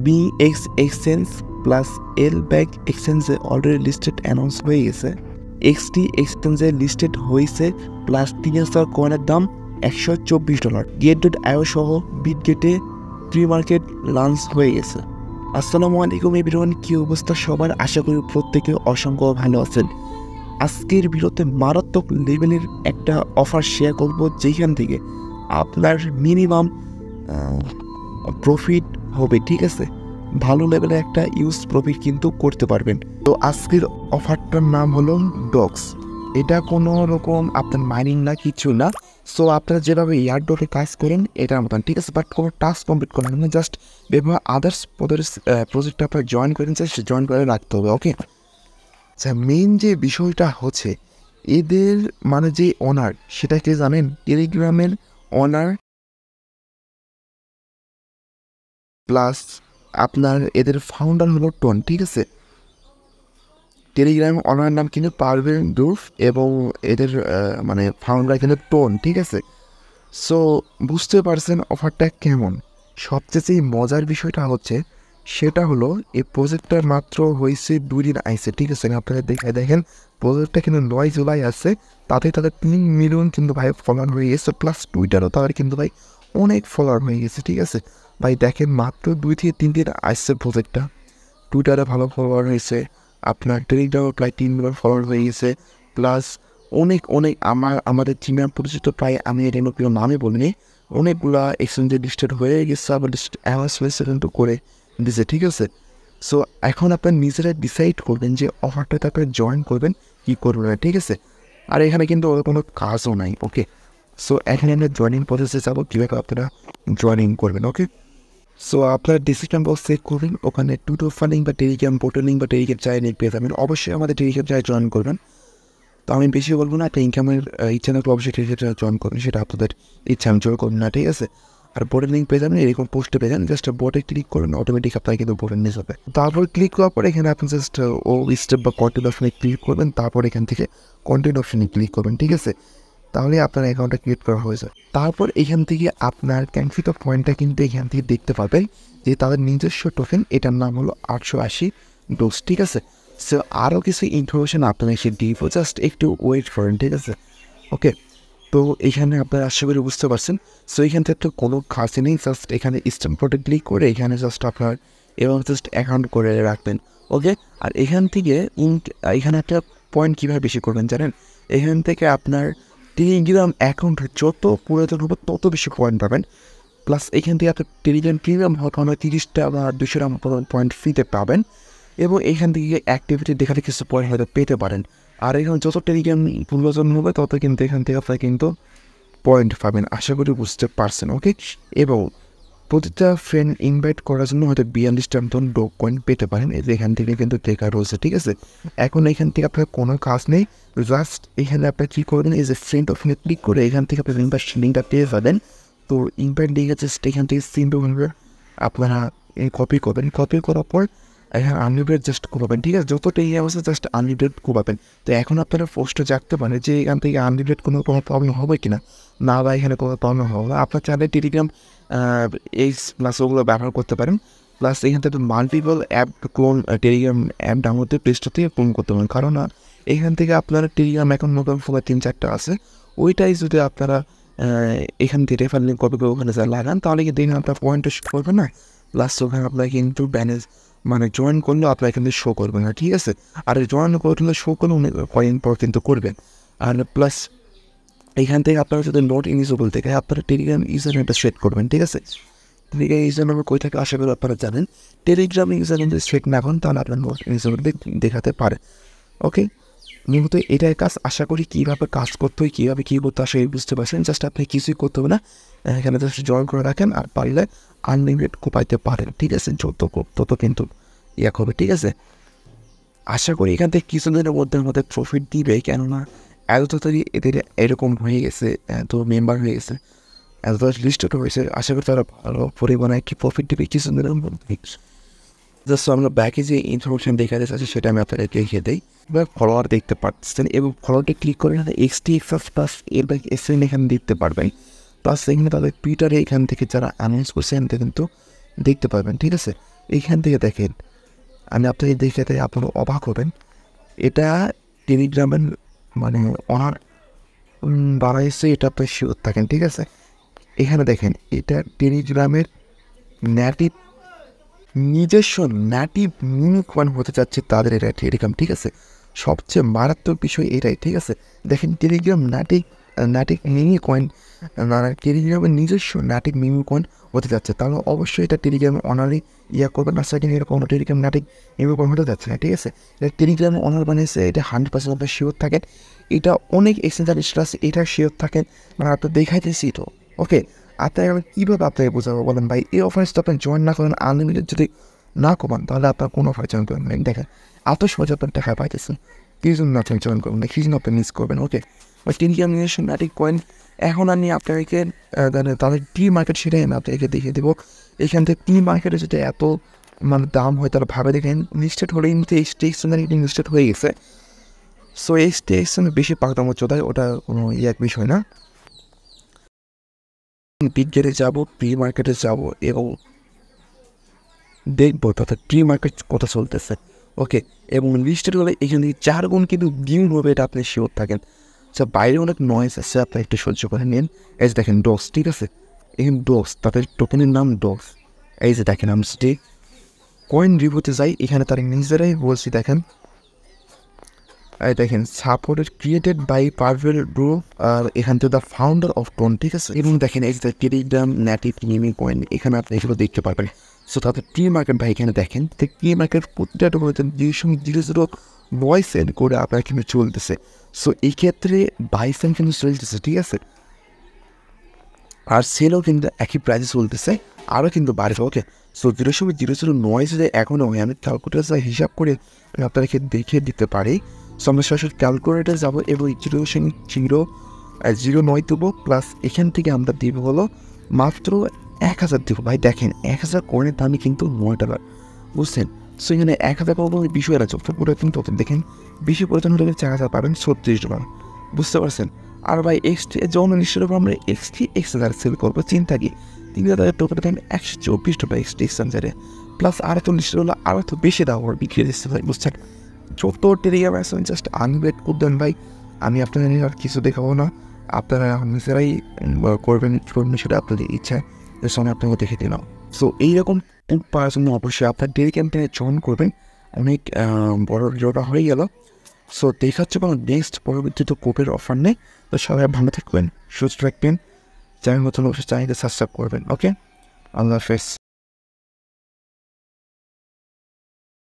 BX exchange plus L back এক্সচেঞ্জে already listed announce হয়ে গেছে। XT এক্সচেঞ্জে লিস্টেড হয়েছে প্লাস 3000 কয়েনের দাম $124। Gate.io সহ বিটগেটে প্রি মার্কেট লঞ্চ হয়ে গেছে। আসসালামু আলাইকুম এভরিওয়ান, কি অবস্থা সবার? আশা করি প্রত্যেকে অসংখ্য ভালো আছেন। আজকের ভিডিওতে মারাত্মক লেভেলের একটা অফার শেয়ার করব, যেখান থেকে আপনার মিনিমাম প্রফিট হবে, ঠিক আছে? ভালো লেভেলে একটা ইউজ প্রফিট কিন্তু করতে পারবেন। তো আজকের অফারটার নাম হলো ডক্স। এটা কোনো রকম আপনার মাইনিং না, কিছু না। সো আপনারা যেভাবে ইয়ারড্রপে কাজ করেন এটার মতন, ঠিক আছে? বাট কোনো টাস্ক কমপ্লিট করেন না, জাস্ট যেভাবে আদার্স প্রজেক্টটা আপনারা জয়েন করেন জয়েন করে রাখতে হবে, ওকে? আচ্ছা, মেইন যে বিষয়টা হচ্ছে এদের মানে যে ওনার, সেটাকে জানেন? টেলিগ্রামের ওনার প্লাস আপনার এদের ফাউন্ডার হলো টন, ঠিক আছে? টেলিগ্রাম ওনার নাম কিন্তু পারভেন ডুরফ এবং এদের মানে ফাউন্ডার কিন্তু টোন, ঠিক আছে? সো বুঝতে পারছেন অফারটা কেমন। সবচেয়ে মজার বিষয়টা হচ্ছে সেটা হলো এই প্রজেক্টটা মাত্র হয়েছে 2 দিন আইসে, ঠিক আছে? আপনারা দেখেন প্রজেক্টটা কিন্তু 9 জুলাই আসছে, তাতে তাদের 3 মিলিয়ন কিন্তু ভাই ফলোয়ার হয়ে গেছে, প্লাস টুইটারও তাদের কিন্তু ভাই অনেক ফলোয়ার হয়ে গেছে, ঠিক আছে? ভাই দেখেন মাত্র 2 থেকে 3 দিন আসছে প্রজেক্টটা, টুইটারে ভালো ফলোয়ার হয়েছে, আপনার টেলিগ্রামে প্রায় 3 মিলিয়ন ফলোয়ার হয়ে গেছে, প্লাস অনেক আমাদের টিমের পরিচিত প্রায়, আমি এটা কোনো নামে বলিনি, অনেকগুলা এক্সচেঞ্জে লিস্টেড হয়ে গেছে, আবার অ্যানাউন্সমেন্ট করে দিছে, ঠিক আছে? সো এখন আপনার নিজেরা ডিসাইড করবেন যে অফারটাতে আপনারা জয়েন করবেন কী করবেন না, ঠিক আছে? আর এখানে কিন্তু কোনো কাজও নাই, ওকে? সো এখানে আমরা জয়েনিং প্রসেসে যাবো, কীভাবে আপনারা জয়েনিং করবেন, ওকে? সো আপনার ডিসিশন বক্স চেক করবেন, ওখানে টুটো ফান্ডিং বা টেলিগ্রাম পোর্টাল লিঙ্ক বা টেলিগ্রাম চাই লিঙ্ক পেয়ে যাবেন। অবশ্যই আমাদের টেলিগ্রাম চাই জয়েন করবেন। তো আমি বেশি বলবো না, একটা ইনকামের ইচ্ছা না, অবশ্যই টেলিগ্রাম জয়েন করবেন, সেটা আপনাদের ইচ্ছা, আমি জয়েন করবেন না, ঠিক আছে? আর বোর্ডের লিঙ্ক পেয়ে যাবেন, এরকম পোস্টে পেয়ে যাবেন, জাস্ট বোর্ডে ক্লিক করবেন, অটোমেটিক আপনার কিন্তু বোর্ডে নিয়ে যাবে। তারপর ক্লিক করার পরে এখানে আপনি জাস্ট ও স্টেপ বা কন্টেন্ট অপশনে ক্লিক করবেন, তারপর এখান থেকে কন্টেন্ট অপশনে ক্লিক করবেন, ঠিক আছে? তাহলে আপনার অ্যাকাউন্টটা ক্রিয়েট করা হয়ে যায়। তারপর এখান থেকে আপনার ক্যানফিট অফ পয়েন্টটা কিন্তু এখান থেকে দেখতে পাবেন যে তাদের নিজস্ব টোকেন, এটার নাম হলো 880 ডোজ, ঠিক আছে? সো আরও কিছু ইনফরমেশন আপনারা এসে দিব, জাস্ট একটু ওয়েট করেন, ঠিক আছে? ওকে, তো এখানে আপনারা আশা করি বুঝতে পারছেন। সো এখান থেকে তো কোনো খাসি নেই, জাস্ট এখানে স্ট্যাম্পে ক্লিক করে এখানে জাস্ট আপনার এবং জাস্ট অ্যাকাউন্ট করে রাখবেন, ওকে? আর এখান থেকে এখানে একটা পয়েন্ট কীভাবে বেশি করবেন জানেন? এখান থেকে আপনার টেলিগ্রাম অ্যাকাউন্ট যত পুরাতন হবে তত বেশি পয়েন্ট পাবেন, প্লাস এখান থেকে আপনার টেলিগ্রাম প্রিমিয়াম হওয়ার কারণে 30টা বা 200টা পয়েন্ট ফ্রিতে পাবেন, এবং এখান থেকে অ্যাক্টিভিটি দেখাতে কিছু পয়েন্ট হয়তো পেতে পারেন। আর এখানে যত টেলিগ্রাম পুরাতন হবে তত কিন্তু এখান থেকে আপনার কিন্তু পয়েন্ট পাবেন, আশা করি বুঝতে পারছেন, ওকে? এবং প্রতিটা ফ্রেন্ড ইনভাইট করার জন্য হয়তো 42টা মতন ডোক কয়েন পেতে পারেন, এখান থেকে কিন্তু টেকা রয়েছে, ঠিক আছে? এখন এখান থেকে আপনার কোনো কাজ নেই, জাস্ট এখানে আপনার কী করবেন, এই যে ফ্রেন্ড অপশনে ক্লিক করে এখান থেকে আপনার ইনভাইট লিঙ্কটা পেয়ে যাবেন। তো ইনভাইট লিঙ্কে জাস্ট এখান থেকে সিম্পলভাবে আপনারা কপি করবেন, কপি করার পর এখানে আনলিমিটেড জাস্ট কোপাবেন, ঠিক আছে? যত টেলিগ্রাম আছে জাস্ট আনলিমিটেড কোপাবেন। তো এখন আপনারা পোস্টে জানতে পারেন যে এখান থেকে আনলিমিটেড কোনো প্রবলেম হবে কি না, না বা এখানে কোনো প্রবলেম হবে না। আপনার চাইলে টেলিগ্রাম এইচ প্লাস ওগুলো ব্যবহার করতে পারেন, প্লাস এখান থেকে multiple app clone, Telegram app download play store থেকে ক্লোন করতে পারেন। কারণ এখান থেকে আপনার টেলিগ্রাম অ্যাকাউন্ট নতুন ফোনে 3-4টা আছে, ওইটাই যদি আপনারা এখান থেকে রেফার লিঙ্ক কপি করে ওখানে যা লাগান, তাহলে কিন্তু এখানে আপনার পয়েন্টটা শো করবে না, প্লাস ওখানে আপনার কিন্তু ব্যালেন্স মানে জয়েন করলেও আপনার এখান থেকে শো করবে না, ঠিক আছে? আর জয়েন করলে শো করলে অনেক কয়েন পর কিন্তু করবেন। আর প্লাস এখান থেকে আপনারা যদি নোট ইউজেবল থেকে আপনারা টেলিগ্রাম ইউজার নেমটা সেট করবেন, ঠিক আছে? টেলিগ্রাম ইউজার নেম কই থেকে আশা করি আপনারা জানেন। টেলিগ্রাম ইউজার নেম যদি সেট না করেন তাহলে আপনার নোট ইউজেবল দেখাতে পারে, ওকে? মূলত এটাই কাজ। আশা করি কীভাবে কাজ করতে হয়, কীভাবে কী করতে আসে বুঝতে পারছেন। জাস্ট আপনি কিছুই করতে হবে না, এখানে জাস্ট জয়েন করে রাখেন, আর পারলে আনলিমিটেড কোপাইতে পারেন, ঠিক আছে? তত কিন্তু করবে, ঠিক আছে? আশা করি এখান থেকে কিছুদিনের মধ্যে আমাদের প্রফিট দিবে, কেননা এত তাড়াতাড়ি এদের এরকম হয়ে গেছে, এত মেম্বার হয়ে গেছে, এত লিস্টেড হয়েছে, আশা করি তারা ভালো পরিমাণে কি প্রফিট দিবে কিছুদিনের মধ্যে। জাস্ট আমরা ব্যাকে যে ইনফরমেশন দেখা যাচ্ছে সেটা আমি আপনাদের দেখিয়ে দিই। এবার ফলোয়ার দেখতে পাচ্ছেন, এবং ফলোয়ারটা ক্লিক করে XT এক্সাস প্লাস এর ব্যাক এসএন এখানে দেখতে পারবেন, প্লাস এখানে তাদের টুইটারে এখান থেকে যারা অ্যানাউন্স করছে এখান থেকে কিন্তু দেখতে পারবেন, ঠিক আছে? এইখান থেকে দেখেন, আমি আপনাকে দেখে আপনারা অবাক হবেন, এটা টেলিগ্রামের মানে অনার বানাইছে, এটা আপনি শিওর থাকেন, ঠিক আছে। এখানে দেখেন এটা টেলিগ্রামের নেটিভ নিজস্ব নেটিভ মিনি কয়েন হতে চাচ্ছে তাদের এটা টেলিগ্রাম, ঠিক আছে। সবচেয়ে মারাত্মক বিষয় এটাই, ঠিক আছে। দেখেন টেলিগ্রাম নাটিক মিনি কয়েন, টেলিগ্রামের নিজস্ব নাটিক মিমি কয়েন হতে যাচ্ছে, তাহলে অবশ্যই এটা টেলিগ্রামের অনারই করবেন না। সেকেন্ড এর কোনো টেলিগ্রাম নাটিক মিমি কয়েন হতে যাচ্ছে না, ঠিক আছে। এটা টেলিগ্রামের অনার বানিয়েছে, এটা 100% আপনার শিওর থাকেন। এটা অনেক এক্সচেঞ্জার আছে, এটা শিওর থাকেন, মানে আপনার দেখাইতেছি তো। ওকে, আপনাকে আমি কীভাবে আপনাকে বোঝাবো বলেন ভাই? এই অফারে যদি আপনি জয়েন না করেন, আনলিমিটেড যদি না কমান, তাহলে আপনার কোনো অফার জয়েন করবেন না। দেখেন এত সহজে আপনার টাকা পাইতেছেন, কি জন্য আপনি জয়েন করবেন না, কি জন্য আপনি মিস করবেন? ওকে, টেলিগ্রাম নিজস্ব নাটিক কয়েন এখন আমি আপনাকে তাদের টি মার্কেট সেটাই আমি আপনাকে দেখিয়ে দেবো। এখান থেকে টি মার্কেটে যেটা এত মানে দাম হয়, তারা ভাবে দেখেন লিস্টেড হলে কিন্তু এইচটি এক্সচেঞ্জের লিস্টেড হয়ে গেছে। সো এইচটি এক্সচেঞ্জ বেশি পাকদাম চোদায়, ওটা কোনো এক বিষয় না। বিগেটে যাব, প্রি মার্কেটে যাব এবং দেখবো তথা প্রি মার্কেট কথা চলতেছে। ওকে, এবং লিস্টেড হলে এখান থেকে 4 গুণ কিন্তু ডিউন হবে, এটা আপনি শিওর থাকেন। আচ্ছা, বাইরে অনেক নয়েজ আছে, আপনি একটু সহ্য করে নিন। এই যে দেখেন ডক্স, ঠিক আছে, এখানে ডক্স, তাদের টোকেনের নাম ডক্স। এই যে দেখেন আমি যদি কয়েন রিভিউতে যাই, এখানে তারা নিজেরাই বলছি, দেখেন এই দেখেন supported created by Parvel bro, আর এখান থেকে দ্য ফাউন্ডার অফ টোন, ঠিক আছে। এবং দেখেন এই যে টেলিগ্রাম নেটিভ মিমি কয়েন, এখানে আপনি এগুলো দেখতে পারবেন। সো তাদের প্রি মার্কেট ভাই এখানে দেখেন, প্রি মার্কেট প্রতিটা টোকেন 0.00 সেন্ট করে আপনার কিন্তু চলতেছে। সো এই ক্ষেত্রে বাই সেন্ট কিন্তু চলতেছে, ঠিক আছে, আর সেলও কিন্তু একই প্রাইসে চলতেছে, আরও কিন্তু বাড়বে। ওকে, সো 0.009 যে এখনও আমি ক্যালকুলেটার হিসাব করে আপনাদেরকে দেখিয়ে দিতে পারি। সো আমরা সরাসরি ক্যালকুলেটার যাবো এবং 0.09 দেবো, প্লাস এখান থেকে আমরা দিব হলো মাত্র 1000 দেবো। ভাই দেখেন 1000 কয়েনের দামই কিন্তু $9, বুঝছেন। সো এখানে 1000 পাবো বিষয় আছে, পুরো কিন্তু দেখেন বেশি প্রয়োজন হলে $4000 পাবেন, $36, বুঝতে পারছেন। আর ভাই এক্সটি যখন নিশ্চিত আমরা এক্সটি এক্সচেঞ্জার সেল করবো, চিন্তা কি 3000 টোকেন দেন $124 এক্সটি এক্সচেঞ্জারে, প্লাস আর তো নিশ্চিত হলো আরও তো বেশি দাম বিক্রি দিচ্ছে ভাই, বুঝছেন। যত টেলিগ্রাম আছে জাস্ট আনগ্রেড করবেন ভাই, আমি আপনাদের আর কিছু দেখাবো না, আপনারা নিজেরাই করবেন সেটা আপনাদের ইচ্ছা, এর সঙ্গে আপনাকে দেখে দিলাম। সো এইরকম পাওয়ার জন্য অবশ্যই আপনার টেলিগ্রাম থেকে জয়েন করবেন, অনেক বড় ভিডিওটা হয়ে গেল। সো দেখা হচ্ছে কোনো নেক্সট পরবর্তীতে কোপের অফার নেই। তো সবাই ভালো থাকবেন, সুস্থ রাখবেন, চ্যানেল নতুন অবশ্যই চ্যানেলকে সাবস্ক্রাইব করবেন। ওকে, আল্লাহ হাফেজ।